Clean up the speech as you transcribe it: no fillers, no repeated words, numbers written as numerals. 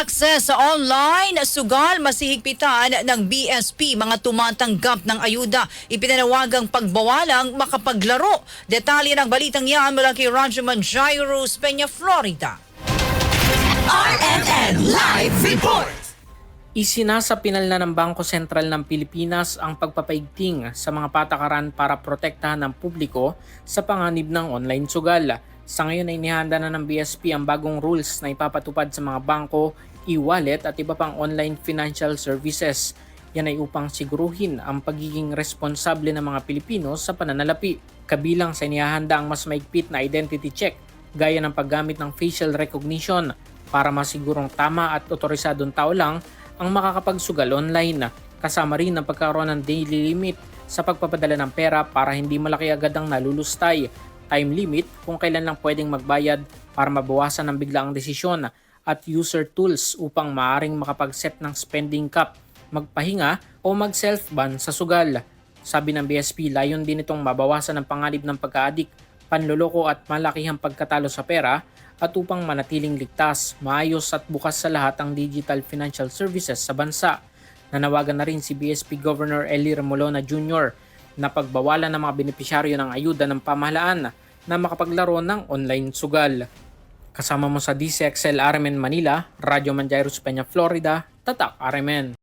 access sa online sugal masihigpitan ng BSP mga tumatanggap ng ayuda. Ipinanawagang pagbawalang makapaglaro. Detalye ng balitang yan mula kay Rajaman Jairus Peña, Florida. RMN Live Report! Isinasapinal na ng Bangko Sentral ng Pilipinas ang pagpapaigting sa mga patakaran para protektahan ng publiko sa panganib ng online sugal. Sa ngayon ay inihanda na ng BSP ang bagong rules na ipapatupad sa mga bangko, e-wallet at iba pang online financial services. Yan ay upang siguruhin ang pagiging responsable ng mga Pilipino sa pananalapi. Kabilang sa inihahanda ang mas maigpit na identity check gaya ng paggamit ng facial recognition para masigurong tama at otorisadong tao lang ang makakapagsugal online. Kasama rin ang pagkaroon ng daily limit sa pagpapadala ng pera para hindi malaki agad ang nalulustay. Time limit kung kailan lang pwedeng magbayad para mabawasan ang biglaang desisyon at user tools upang maaring makapag-set ng spending cap, magpahinga o mag-self-ban sa sugal. Sabi ng BSP, layon din itong mabawasan ang panganib ng pagka-addict, panloloko at malakihang pagkatalo sa pera at upang manatiling ligtas, maayos at bukas sa lahat ang digital financial services sa bansa. Nanawagan na rin si BSP Governor Eli Remolona Jr. na pagbawalan ng mga benepisyaryo ng ayuda ng pamahalaan na makapaglaro ng online sugal. Kasama mo sa DCXL RMN Manila, Radyo Man Jairus Peña, Florida, Tatak RMN.